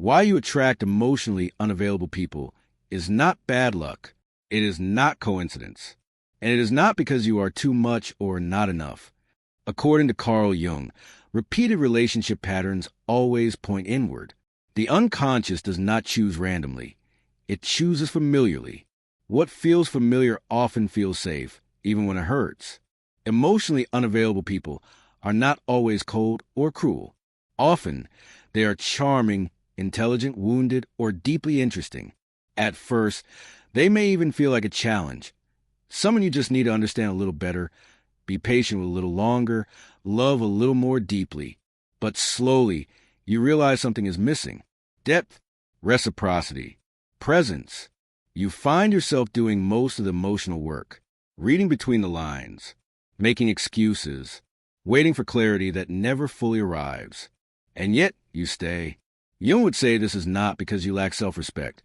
Why you attract emotionally unavailable people is not bad luck. It is not coincidence. And it is not because you are too much or not enough. According to Carl Jung, repeated relationship patterns always point inward. The unconscious does not choose randomly. It chooses familiarly. What feels familiar often feels safe, even when it hurts. Emotionally unavailable people are not always cold or cruel. Often, they are charming, intelligent, wounded, or deeply interesting. At first, they may even feel like a challenge. Someone you just need to understand a little better, be patient with a little longer, love a little more deeply. But slowly, you realize something is missing. Depth, reciprocity, presence. You find yourself doing most of the emotional work, reading between the lines, making excuses, waiting for clarity that never fully arrives. And yet, you stay. Jung would say this is not because you lack self-respect,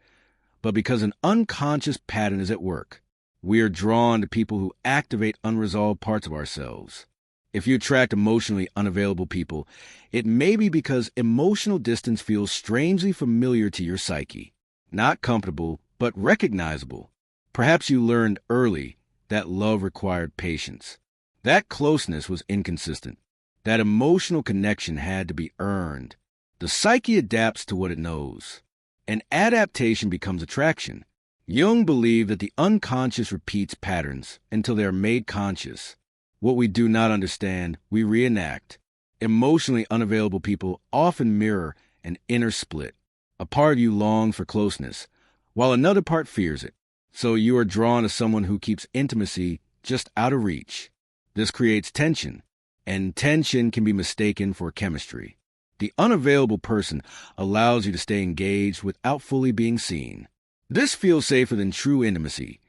but because an unconscious pattern is at work. We are drawn to people who activate unresolved parts of ourselves. If you attract emotionally unavailable people, it may be because emotional distance feels strangely familiar to your psyche. Not comfortable, but recognizable. Perhaps you learned early that love required patience. That closeness was inconsistent. That emotional connection had to be earned. The psyche adapts to what it knows. And adaptation becomes attraction. Jung believed that the unconscious repeats patterns until they are made conscious. What we do not understand, we reenact. Emotionally unavailable people often mirror an inner split. A part of you longs for closeness, while another part fears it. So you are drawn to someone who keeps intimacy just out of reach. This creates tension, and tension can be mistaken for chemistry. The unavailable person allows you to stay engaged without fully being seen. This feels safer than true intimacy,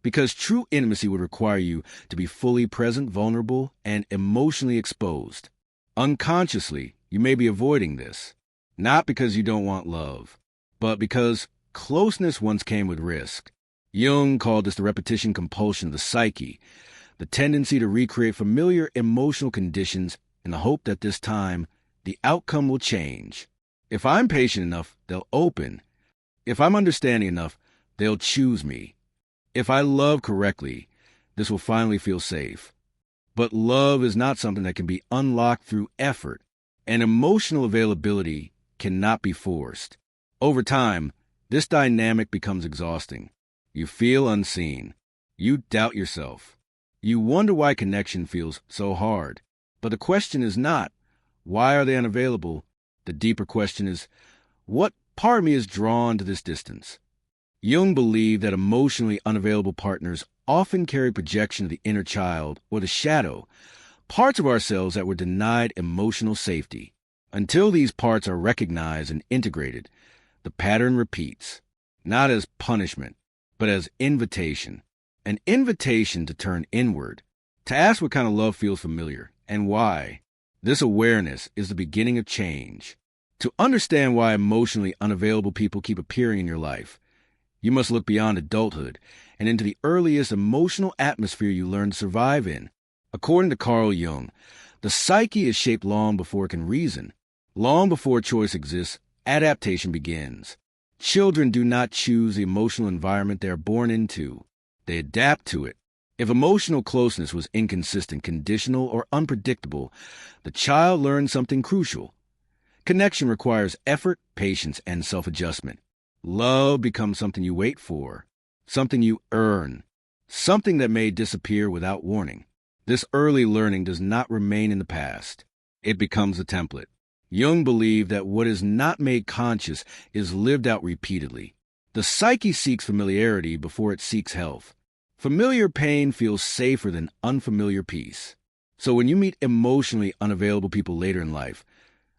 because true intimacy would require you to be fully present, vulnerable, and emotionally exposed. Unconsciously, you may be avoiding this, not because you don't want love, but because closeness once came with risk. Jung called this the repetition compulsion of the psyche, the tendency to recreate familiar emotional conditions in the hope that this time, the outcome will change. If I'm patient enough, they'll open. If I'm understanding enough, they'll choose me. If I love correctly, this will finally feel safe. But love is not something that can be unlocked through effort, and emotional availability cannot be forced. Over time, this dynamic becomes exhausting. You feel unseen. You doubt yourself. You wonder why connection feels so hard. But the question is not, why are they unavailable? The deeper question is, what part of me is drawn to this distance? Jung believed that emotionally unavailable partners often carry projection of the inner child or the shadow, parts of ourselves that were denied emotional safety. Until these parts are recognized and integrated, the pattern repeats, not as punishment, but as invitation. An invitation to turn inward, to ask what kind of love feels familiar and why. This awareness is the beginning of change. To understand why emotionally unavailable people keep appearing in your life, you must look beyond adulthood and into the earliest emotional atmosphere you learn to survive in. According to Carl Jung, the psyche is shaped long before it can reason. Long before choice exists, adaptation begins. Children do not choose the emotional environment they are born into. They adapt to it. If emotional closeness was inconsistent, conditional, or unpredictable, the child learned something crucial. Connection requires effort, patience, and self-adjustment. Love becomes something you wait for, something you earn, something that may disappear without warning. This early learning does not remain in the past. It becomes a template. Jung believed that what is not made conscious is lived out repeatedly. The psyche seeks familiarity before it seeks health. Familiar pain feels safer than unfamiliar peace. So when you meet emotionally unavailable people later in life,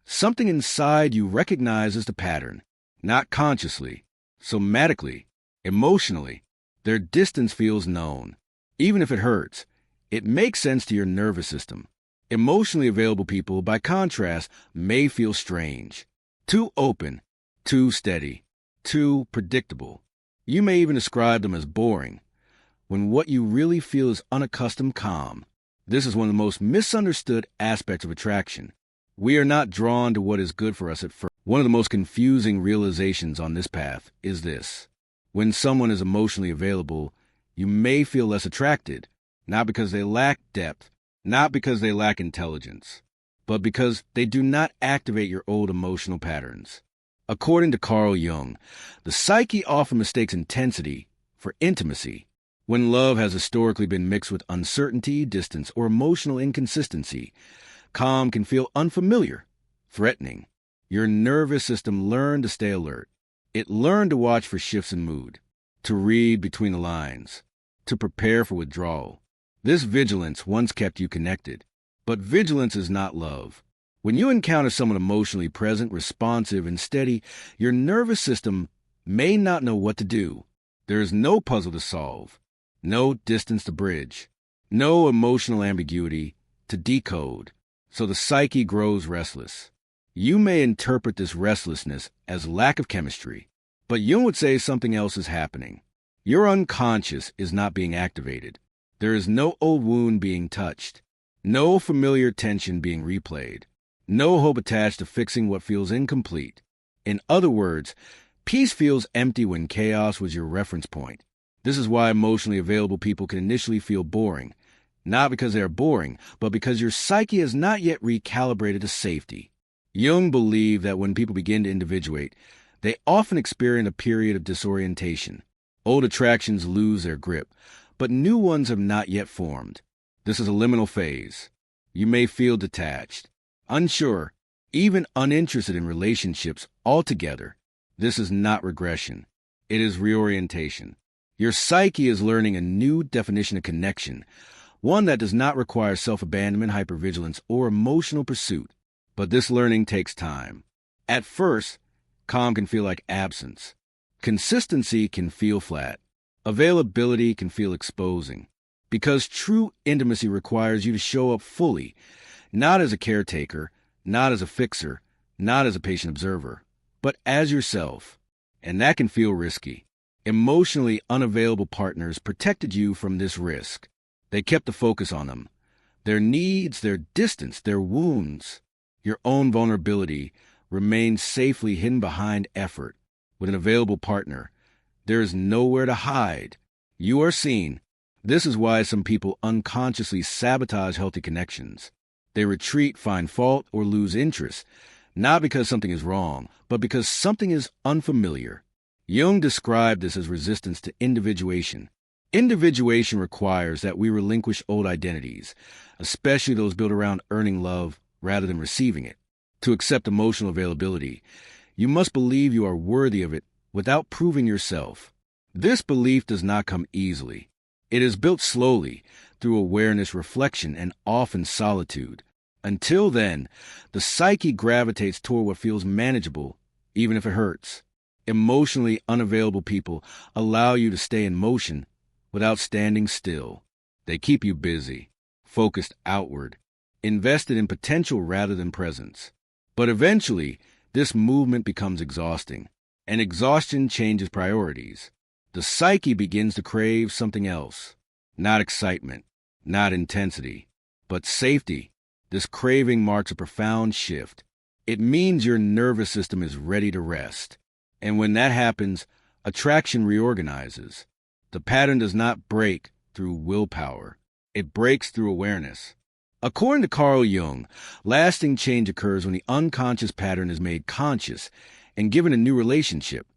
something inside you recognizes the pattern, not consciously, somatically, emotionally. Their distance feels known. Even if it hurts, it makes sense to your nervous system. Emotionally available people, by contrast, may feel strange, too open, too steady, too predictable. You may even describe them as boring, when what you really feel is unaccustomed calm. This is one of the most misunderstood aspects of attraction. We are not drawn to what is good for us at first. One of the most confusing realizations on this path is this. When someone is emotionally available, you may feel less attracted, not because they lack depth, not because they lack intelligence, but because they do not activate your old emotional patterns. According to Carl Jung, the psyche often mistakes intensity for intimacy. When love has historically been mixed with uncertainty, distance, or emotional inconsistency, calm can feel unfamiliar, threatening. Your nervous system learned to stay alert. It learned to watch for shifts in mood, to read between the lines, to prepare for withdrawal. This vigilance once kept you connected, but vigilance is not love. When you encounter someone emotionally present, responsive, and steady, your nervous system may not know what to do. There is no puzzle to solve, no distance to bridge, no emotional ambiguity to decode, so the psyche grows restless. You may interpret this restlessness as lack of chemistry, but Jung would say something else is happening. Your unconscious is not being activated. There is no old wound being touched, no familiar tension being replayed, no hope attached to fixing what feels incomplete. In other words, peace feels empty when chaos was your reference point. This is why emotionally available people can initially feel boring, not because they are boring, but because your psyche has not yet recalibrated to safety. Jung believed that when people begin to individuate, they often experience a period of disorientation. Old attractions lose their grip, but new ones have not yet formed. This is a liminal phase. You may feel detached, unsure, even uninterested in relationships altogether. This is not regression. It is reorientation. Your psyche is learning a new definition of connection, one that does not require self-abandonment, hypervigilance, or emotional pursuit. But this learning takes time. At first, calm can feel like absence. Consistency can feel flat. Availability can feel exposing. Because true intimacy requires you to show up fully, not as a caretaker, not as a fixer, not as a patient observer, but as yourself. And that can feel risky. Emotionally unavailable partners protected you from this risk. They kept the focus on them. Their needs, their distance, their wounds. Your own vulnerability remains safely hidden behind effort. With an available partner, there is nowhere to hide. You are seen. This is why some people unconsciously sabotage healthy connections. They retreat, find fault, or lose interest, not because something is wrong, but because something is unfamiliar. Jung described this as resistance to individuation. Individuation requires that we relinquish old identities, especially those built around earning love rather than receiving it. To accept emotional availability, you must believe you are worthy of it without proving yourself. This belief does not come easily. It is built slowly, through awareness, reflection, and often solitude. Until then, the psyche gravitates toward what feels manageable, even if it hurts. Emotionally unavailable people allow you to stay in motion without standing still. They keep you busy, focused outward, invested in potential rather than presence. But eventually, this movement becomes exhausting, and exhaustion changes priorities. The psyche begins to crave something else. Not excitement, not intensity, but safety. This craving marks a profound shift. It means your nervous system is ready to rest. And when that happens, attraction reorganizes. The pattern does not break through willpower. It breaks through awareness. According to Carl Jung, lasting change occurs when the unconscious pattern is made conscious and given a new relationship,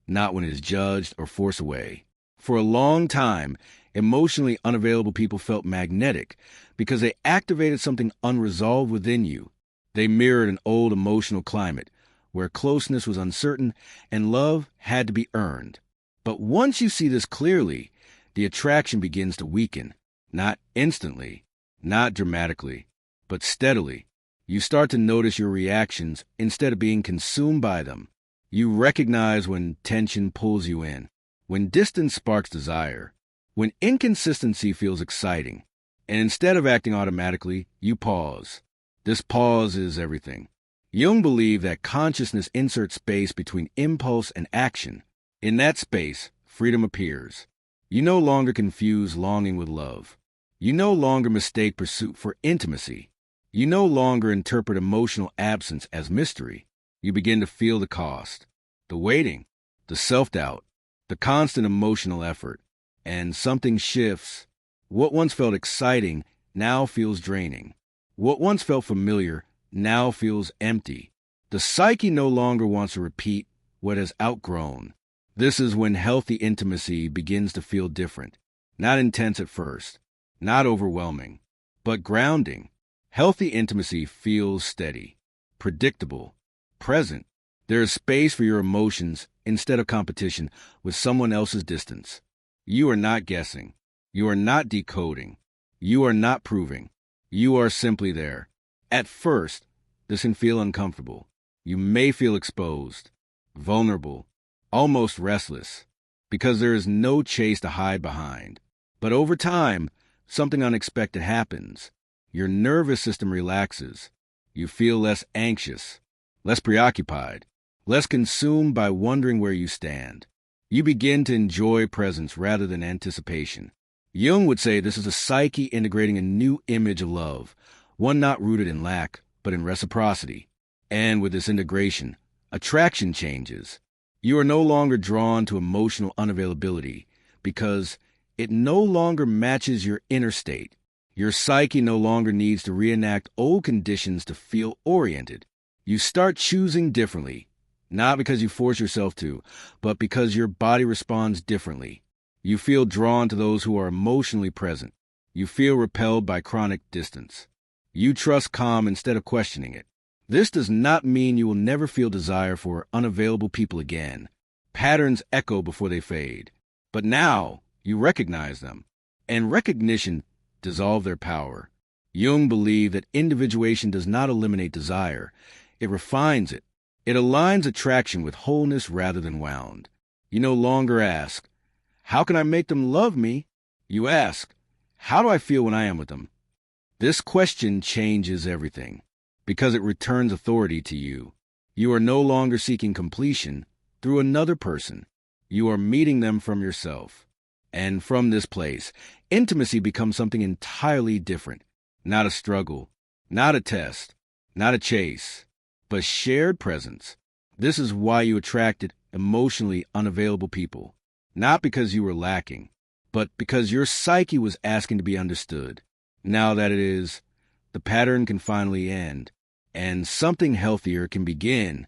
not when it is judged or forced away. For a long time, emotionally unavailable people felt magnetic because they activated something unresolved within you. They mirrored an old emotional climate where closeness was uncertain and love had to be earned. But once you see this clearly, the attraction begins to weaken, not instantly, not dramatically, but steadily. You start to notice your reactions instead of being consumed by them. You recognize when tension pulls you in, when distance sparks desire, when inconsistency feels exciting, and instead of acting automatically, you pause. This pause is everything. Jung believed that consciousness inserts space between impulse and action. In that space, freedom appears. You no longer confuse longing with love. You no longer mistake pursuit for intimacy. You no longer interpret emotional absence as mystery. You begin to feel the cost, the waiting, the self-doubt, the constant emotional effort. And something shifts. What once felt exciting now feels draining. What once felt familiar now feels empty. The psyche no longer wants to repeat what has outgrown. This is when healthy intimacy begins to feel different. Not intense at first, not overwhelming, but grounding. Healthy intimacy feels steady, predictable, present. There is space for your emotions instead of competition with someone else's distance. You are not guessing. You are not decoding. You are not proving. You are simply there. At first, this can feel uncomfortable. You may feel exposed, vulnerable, almost restless, because there is no chase to hide behind. But over time, something unexpected happens. Your nervous system relaxes. You feel less anxious, less preoccupied, less consumed by wondering where you stand. You begin to enjoy presence rather than anticipation. Jung would say this is a psyche integrating a new image of love, one not rooted in lack, but in reciprocity. And with this integration, attraction changes. You are no longer drawn to emotional unavailability because it no longer matches your inner state. Your psyche no longer needs to reenact old conditions to feel oriented. You start choosing differently, not because you force yourself to, but because your body responds differently. You feel drawn to those who are emotionally present. You feel repelled by chronic distance. You trust calm instead of questioning it. This does not mean you will never feel desire for unavailable people again. Patterns echo before they fade. But now you recognize them, and recognition dissolves their power. Jung believed that individuation does not eliminate desire. It refines it. It aligns attraction with wholeness rather than wound. You no longer ask, how can I make them love me? You ask, how do I feel when I am with them? This question changes everything because it returns authority to you. You are no longer seeking completion through another person. You are meeting them from yourself. And from this place, intimacy becomes something entirely different. Not a struggle, not a test, not a chase, but shared presence. This is why you attracted emotionally unavailable people. Not because you were lacking, but because your psyche was asking to be understood. Now that it is, the pattern can finally end, and something healthier can begin.